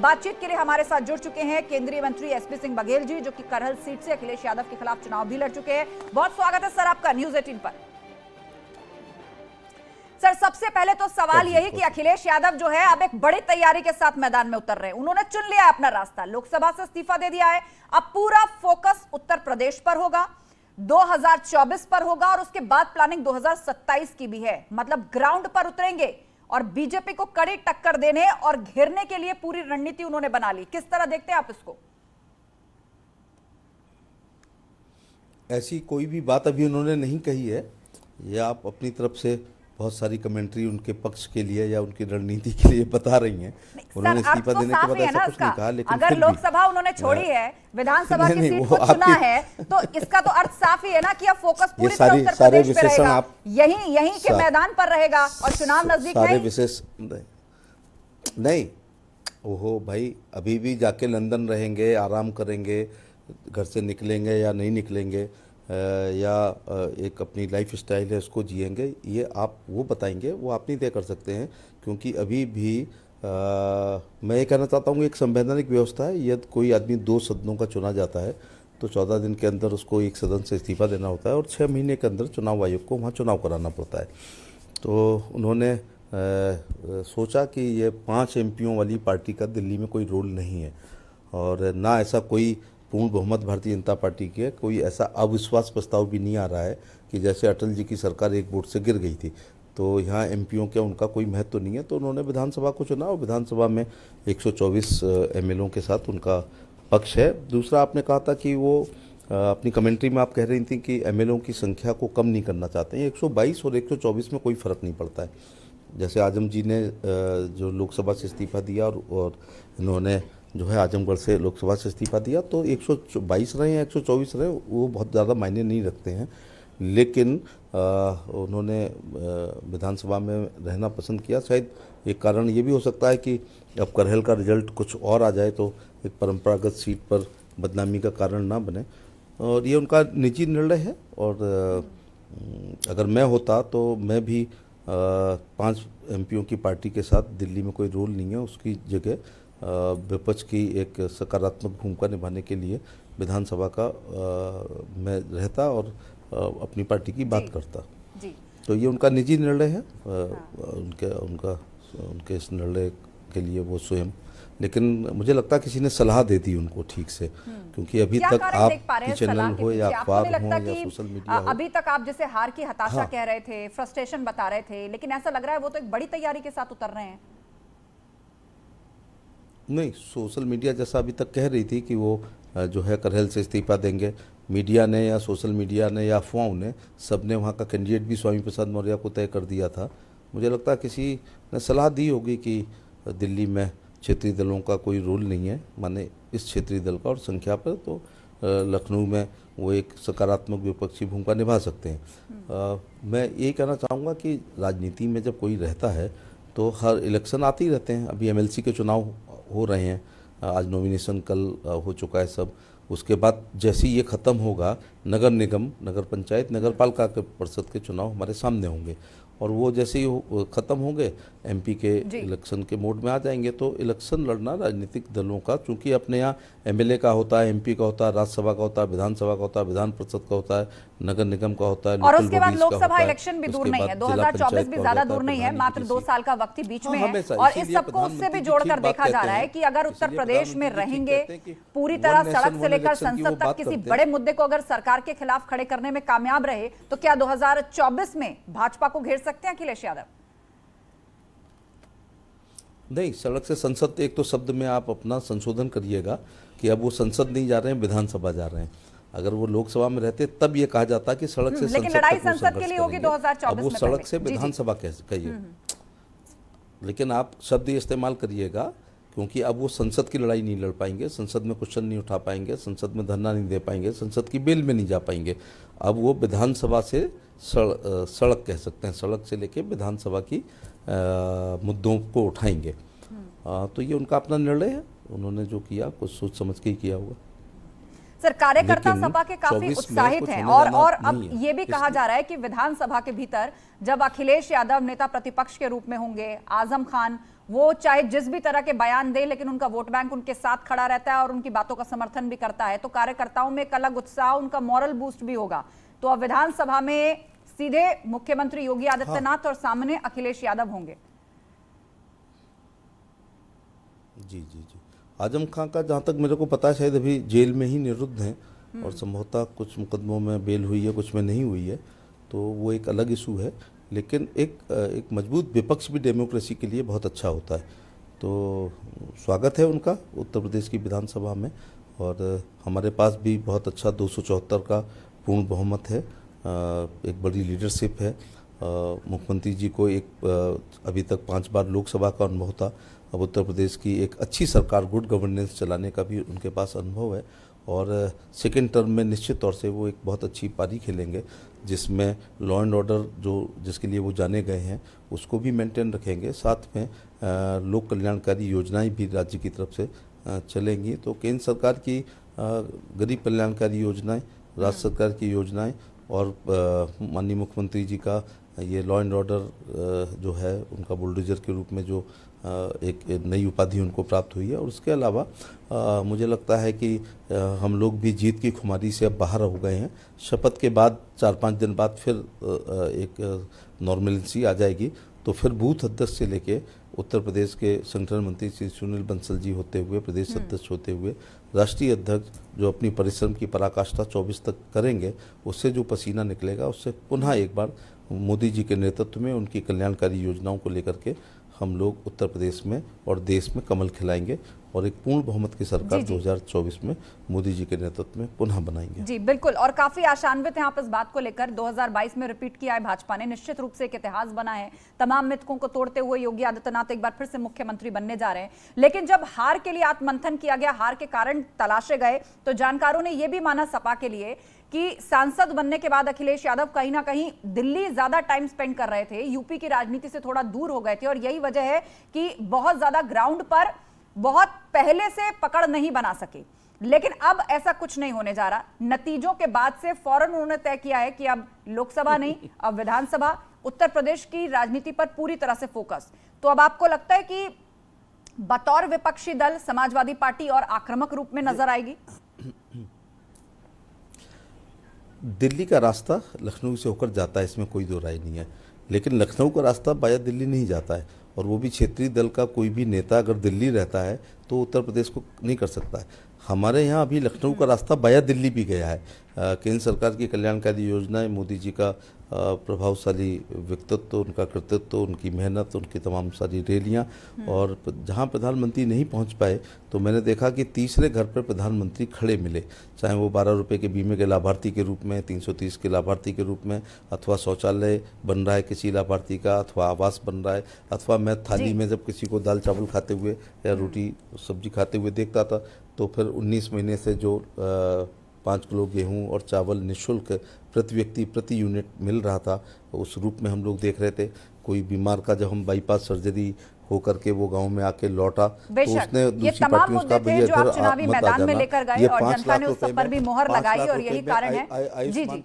बातचीत के लिए हमारे साथ जुड़ चुके हैं केंद्रीय मंत्री एसपी सिंह बघेल जी, जो कि करहल सीट से अखिलेश यादव के खिलाफ चुनाव भी लड़ चुके हैं। बहुत स्वागत है सर आपका न्यूज 18 पर। सर, सबसे पहले तो सवाल यही कि अखिलेश यादव जो है अब एक बड़ी तैयारी के साथ मैदान में उतर रहे हैं। उन्होंने चुन लिया अपना रास्ता, लोकसभा से इस्तीफा दे दिया है। अब पूरा फोकस उत्तर प्रदेश पर होगा, 2024 पर होगा और उसके बाद प्लानिंग 2027 की भी है। मतलब ग्राउंड पर उतरेंगे और बीजेपी को कड़ी टक्कर देने और घेरने के लिए पूरी रणनीति उन्होंने बना ली। किस तरह देखते हैं आप इसको? ऐसी कोई भी बात अभी उन्होंने नहीं कही है। ये आप अपनी तरफ से बहुत सारी कमेंट्री उनके पक्ष के लिए या उनकी रणनीति के लिए बता रही हैं। उन्होंने इस्तीफा देने के बाद ऐसा कुछ नहीं कहा, लेकिन अगर लोकसभा उन्होंने छोड़ी है, विधानसभा की सीट को चुना है, तो इसका तो अर्थ साफ ही है ना कि अब फोकस पूरी तरह उत्तर प्रदेश पे रहेगा, यहीं के मैदान पर रहेगा और चुनाव नजदीक सारे विशेष नहीं। ओहो भाई, अभी भी जाके लंदन रहेंगे, आराम करेंगे, घर से निकलेंगे या नहीं निकलेंगे, या एक अपनी लाइफ स्टाइल है उसको जिएंगे, ये आप वो बताएंगे, वो आप नहीं तय कर सकते हैं। क्योंकि अभी भी मैं ये कहना चाहता हूँ, एक संवैधानिक व्यवस्था है। यदि कोई आदमी 2 सदनों का चुना जाता है तो 14 दिन के अंदर उसको एक सदन से इस्तीफा देना होता है और 6 महीने के अंदर चुनाव आयोग को वहाँ चुनाव कराना पड़ता है। तो उन्होंने सोचा कि ये 5 एमपीओं वाली पार्टी का दिल्ली में कोई रोल नहीं है और ना ऐसा कोई पूर्ण बहुमत भारतीय जनता पार्टी के कोई ऐसा अविश्वास प्रस्ताव भी नहीं आ रहा है कि जैसे अटल जी की सरकार एक वोट से गिर गई थी तो यहाँ एमपीओं का उनका कोई महत्व नहीं है। तो उन्होंने विधानसभा को चुना और विधानसभा में 124 एमएलओ के साथ उनका पक्ष है। दूसरा, आपने कहा था कि वो अपनी कमेंट्री में आप कह रही थी कि एमएलओ की संख्या को कम नहीं करना चाहते हैं। 122 और 124 में कोई फ़र्क नहीं पड़ता है। जैसे आजम जी ने जो लोकसभा से इस्तीफा दिया और इन्होंने जो है आजमगढ़ से लोकसभा से इस्तीफा दिया, तो 122 रहे या 124 रहे वो बहुत ज़्यादा मायने नहीं रखते हैं। लेकिन उन्होंने विधानसभा में रहना पसंद किया। शायद एक कारण ये भी हो सकता है कि अब करहल का रिजल्ट कुछ और आ जाए तो एक परंपरागत सीट पर बदनामी का कारण ना बने, और ये उनका निजी निर्णय है। और अगर मैं होता तो मैं भी 5 एमपीओं की पार्टी के साथ, दिल्ली में कोई रोल नहीं है, उसकी जगह विपक्ष की एक सकारात्मक भूमिका निभाने के लिए विधानसभा का मैं रहता और अपनी पार्टी की बात करता। जी। तो ये उनका निजी निर्णय है। उनके इस निर्णय के लिए वो स्वयं, लेकिन मुझे लगता है किसी ने सलाह दे दी उनको ठीक से, क्योंकि अभी तक आप चैनल हो या अखबार हो या सोशल मीडिया हो, अभी तक आप जैसे हार की हताशा कह रहे थे, फ्रस्ट्रेशन बता रहे थे, लेकिन ऐसा लग रहा है वो तो एक बड़ी तैयारी के साथ उतर रहे हैं। नहीं, सोशल मीडिया जैसा अभी तक कह रही थी कि वो जो है करहल से इस्तीफा देंगे, मीडिया ने या सोशल मीडिया ने या अफवाहों ने, सबने वहाँ का कैंडिडेट भी स्वामी प्रसाद मौर्य को तय कर दिया था। मुझे लगता है किसी ने सलाह दी होगी कि दिल्ली में क्षेत्रीय दलों का कोई रोल नहीं है, माने इस क्षेत्रीय दल का, और संख्या पर तो लखनऊ में वो एक सकारात्मक विपक्षी भूमिका निभा सकते हैं। मैं यही कहना चाहूँगा कि राजनीति में जब कोई रहता है तो हर इलेक्शन आते ही रहते हैं। अभी एमएलसी के चुनाव हो रहे हैं, आज नॉमिनेशन कल हो चुका है सब। उसके बाद जैसे ही ये ख़त्म होगा, नगर निगम, नगर पंचायत, नगर पालिका के परिषद के चुनाव हमारे सामने होंगे, और वो जैसे ही ख़त्म होंगे एमपी के इलेक्शन के मोड में आ जाएंगे। तो इलेक्शन लड़ना राजनीतिक दलों का, चूंकि अपने यहाँ एमएलए का होता है, एमपी का होता है, राज्यसभा का होता है, विधानसभा का होता है, विधान परिषद का होता है, नगर निगम का होता है, और उसके बाद लोकसभा इलेक्शन भी दूर नहीं है, 2024 भी ज्यादा दूर नहीं है, मात्र 2 साल का वक्त ही बीच में है। और इस सबको उससे भी जोड़कर देखा जा रहा है कि अगर उत्तर प्रदेश में रहेंगे, पूरी तरह सड़क से लेकर संसद तक किसी बड़े मुद्दे को अगर सरकार के खिलाफ खड़े करने में कामयाब रहे, तो क्या 2024 में भाजपा को घेर सकते हैं अखिलेश यादव? नहीं, सड़क से संसद, एक तो शब्द में आप अपना संशोधन करिएगा कि अब वो संसद नहीं जा रहे हैं, विधानसभा जा रहे हैं। अगर वो लोकसभा में रहते तब ये कहा जाता कि सड़क से लेकिन लड़ाई संसद के लिए होगी 2024 में, अब वो सड़क से विधानसभा कहिए, लेकिन आप शब्द इस्तेमाल करिएगा, क्योंकि अब वो संसद की लड़ाई नहीं लड़ पाएंगे, संसद में क्वेश्चन नहीं उठा पाएंगे, संसद में धरना नहीं दे पाएंगे, संसद की बेल में नहीं जा पाएंगे। अब वो विधानसभा से सड़क कह सकते हैं, सड़क से लेके विधानसभा की मुद्दों को उठाएंगे। तो ये उनका अपना निर्णय है, उन्होंने जो किया कुछ सोच समझ के ही किया होगा। सर, कार्यकर्ता सपा के काफी उत्साहित हैं और अब ये भी कहा जा रहा है कि विधानसभा के भीतर जब अखिलेश यादव नेता प्रतिपक्ष के रूप में होंगे, आजम खान वो चाहे जिस भी तरह के बयान दे, लेकिन उनका वोट बैंक उनके साथ खड़ा रहता है और उनकी बातों का समर्थन भी करता है। तो कार्यकर्ताओं में एक अलग उत्साह, उनका मॉरल बूस्ट भी होगा। तो अब विधानसभा में सीधे मुख्यमंत्री योगी आदित्यनाथ और सामने अखिलेश यादव होंगे। जी जी जी। आजम खां का जहाँ तक मेरे को पता है शायद अभी जेल में ही निरुद्ध हैं और संभवतः कुछ मुकदमों में बेल हुई है, कुछ में नहीं हुई है, तो वो एक अलग इशू है। लेकिन एक मजबूत विपक्ष भी डेमोक्रेसी के लिए बहुत अच्छा होता है। तो स्वागत है उनका उत्तर प्रदेश की विधानसभा में, और हमारे पास भी बहुत अच्छा 274 का पूर्ण बहुमत है, एक बड़ी लीडरशिप है। मुख्यमंत्री जी को अभी तक 5 बार लोकसभा का अनुभव था। अब उत्तर प्रदेश की एक अच्छी सरकार, गुड गवर्नेंस चलाने का भी उनके पास अनुभव है, और सेकेंड टर्म में निश्चित तौर से वो एक बहुत अच्छी पारी खेलेंगे, जिसमें लॉ एंड ऑर्डर जिसके लिए वो जाने गए हैं उसको भी मेंटेन रखेंगे। साथ में लोक कल्याणकारी योजनाएं भी राज्य की तरफ से चलेंगी। तो केंद्र सरकार की गरीब कल्याणकारी योजनाएं, राज्य सरकार की योजनाएं और माननीय मुख्यमंत्री जी का ये लॉ एंड ऑर्डर जो है उनका बुलडोजर के रूप में जो एक नई उपाधि उनको प्राप्त हुई है। और उसके अलावा मुझे लगता है कि हम लोग भी जीत की खुमारी से अब बाहर हो गए हैं। शपथ के बाद 4-5 दिन बाद फिर एक नॉर्मलिटी आ जाएगी। तो फिर बूथ अध्यक्ष से लेके उत्तर प्रदेश के संगठन मंत्री श्री सुनील बंसल जी होते हुए, प्रदेश अध्यक्ष होते हुए, राष्ट्रीय अध्यक्ष जो अपनी परिश्रम की पराकाष्ठा 24 तक करेंगे, उससे जो पसीना निकलेगा उससे पुनः एक बार मोदी जी के नेतृत्व में उनकी कल्याणकारी योजनाओं को लेकर के हम लोग उत्तर प्रदेश में और देश में कमल खिलाएंगे और एक पूर्ण बहुमत की सरकार 2024 में मोदी जी के नेतृत्व में पुनः बनाएंगे। जी बिल्कुल, और काफी आशान्वित हैं आप इस बात को लेकर। 2022 में रिपीट किया है भाजपा ने, निश्चित रूप से एक इतिहास बना है। तमाम मिथकों को तोड़ते हुए योगी आदित्यनाथ एक बार फिर से मुख्यमंत्री बनने जा रहे हैं। लेकिन जब हार के लिए आत्ममंथन किया गया, हार के कारण तलाशे गए, तो जानकारों ने यह भी माना सपा के लिए कि सांसद बनने के बाद अखिलेश यादव कहीं ना कहीं दिल्ली ज्यादा टाइम स्पेंड कर रहे थे, यूपी की राजनीति से थोड़ा दूर हो गए थे, और यही वजह है कि बहुत ज्यादा ग्राउंड पर बहुत पहले से पकड़ नहीं बना सके। लेकिन अब ऐसा कुछ नहीं होने जा रहा। नतीजों के बाद से फौरन उन्होंने तय किया है कि अब लोकसभा नहीं, अब विधानसभा, उत्तर प्रदेश की राजनीति पर पूरी तरह से फोकस। तो अब आपको लगता है कि बतौर विपक्षी दल समाजवादी पार्टी और आक्रामक रूप में नजर आएगी? दिल्ली का रास्ता लखनऊ से होकर जाता है, इसमें कोई दो राय नहीं है। लेकिन लखनऊ का रास्ता बाया दिल्ली नहीं जाता है, और वो भी क्षेत्रीय दल का कोई भी नेता अगर दिल्ली रहता है तो उत्तर प्रदेश को नहीं कर सकता है। हमारे यहाँ अभी लखनऊ का रास्ता बाया दिल्ली भी गया है। केंद्र सरकार की कल्याणकारी योजनाएं, मोदी जी का प्रभावशाली व्यक्तित्व, उनका कृतित्व, उनकी मेहनत, उनकी तमाम सारी रैलियाँ, और जहाँ प्रधानमंत्री नहीं पहुँच पाए तो मैंने देखा कि तीसरे घर पर प्रधानमंत्री खड़े मिले, चाहे वो 12 रुपये के बीमे के लाभार्थी के रूप में, 330 के लाभार्थी के रूप में, अथवा शौचालय बन रहा है किसी लाभार्थी का, अथवा आवास बन रहा है, अथवा मैं थाली में जब किसी को दाल चावल खाते हुए या रोटी सब्जी खाते हुए देखता था, तो फिर 19 महीने से जो 5 किलो गेहूं और चावल निःशुल्क प्रति व्यक्ति प्रति यूनिट मिल रहा था, उस रूप में हम लोग देख रहे थे। कोई बीमार का जब हम बाईपास सर्जरी होकर के वो गांव में आके लौटा तो उसने दूसरी पार्टियों का भैया इधर चुनावी मैदान में लेकर गए और जनता ने उस पर भी मोहर लगाई, और यही कारण है जी जी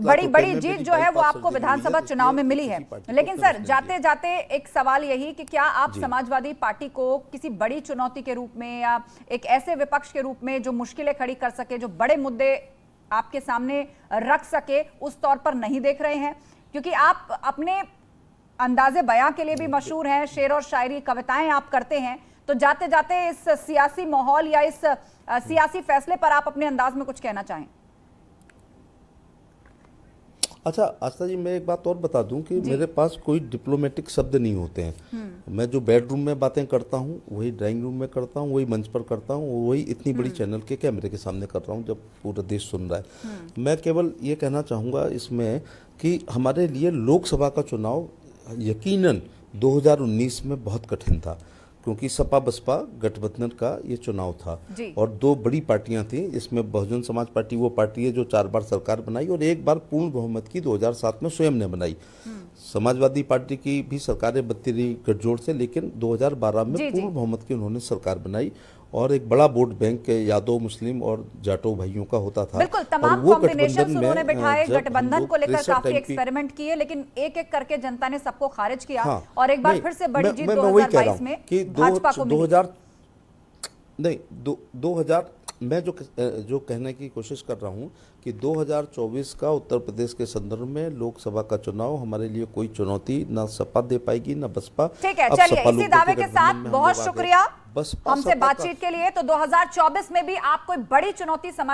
बड़ी बड़ी जीत जो है वो आपको विधानसभा चुनाव में मिली है। लेकिन सर, जाते जाते एक सवाल यही कि क्या आप समाजवादी पार्टी को किसी बड़ी चुनौती के रूप में या एक ऐसे विपक्ष के रूप में जो मुश्किलें खड़ी कर सके, जो बड़े मुद्दे आपके सामने रख सके, उस तौर पर नहीं देख रहे हैं? क्योंकि आप अपने अंदाजे बयां के लिए भी मशहूर हैं, शेर और शायरी, कविताएं आप करते हैं, तो जाते जाते इस सियासी माहौल या इस सियासी फैसले पर आप अपने अंदाज में कुछ कहना चाहें? अच्छा आस्था जी, मैं एक बात और बता दूं कि मेरे पास कोई डिप्लोमेटिक शब्द नहीं होते हैं। मैं जो बेडरूम में बातें करता हूं वही ड्राइंग रूम में करता हूं, वही मंच पर करता हूं, वही इतनी बड़ी चैनल के कैमरे के सामने कर रहा हूं जब पूरा देश सुन रहा है। मैं केवल ये कहना चाहूँगा इसमें कि हमारे लिए लोकसभा का चुनाव यकीनन 2019 में बहुत कठिन था, क्योंकि सपा बसपा गठबंधन का ये चुनाव था और 2 बड़ी पार्टियां थी। इसमें बहुजन समाज पार्टी वो पार्टी है जो 4 बार सरकार बनाई और 1 बार पूर्ण बहुमत की 2007 में स्वयं ने बनाई। समाजवादी पार्टी की भी सरकारें बनती रही गठजोड़ से, लेकिन 2012 में जी, जी। पूर्ण बहुमत की उन्होंने सरकार बनाई और एक बड़ा वोट बैंक यादव मुस्लिम और जाटो भाइयों का होता था। बिल्कुल, और तमाम वो कॉम्बिनेशंस गठबंधन उन्होंने में बिठाए, जब हम गठबंधन लोग को लेकर 63 काफी MP एक्सपेरिमेंट किए, लेकिन एक एक करके जनता ने सबको खारिज किया। हाँ, और एक बार नहीं, फिर से बड़ी जीत मैं वही कह रहा 2022 हूं में कि भाजपा को मिली। 2000 नहीं, 2000 मैं जो कहने की कोशिश कर रहा हूं कि 2024 का उत्तर प्रदेश के संदर्भ में लोकसभा का चुनाव हमारे लिए कोई चुनौती ना सपा दे पाएगी ना बसपा। ठीक है, अब चलिए सपा इसी लोगों दावे के गठबंधन साथ में हम बहुत लोग आ गए। शुक्रिया बसपा हमसे सपा का बातचीत के लिए। तो 2024 में भी आप कोई बड़ी चुनौती समझ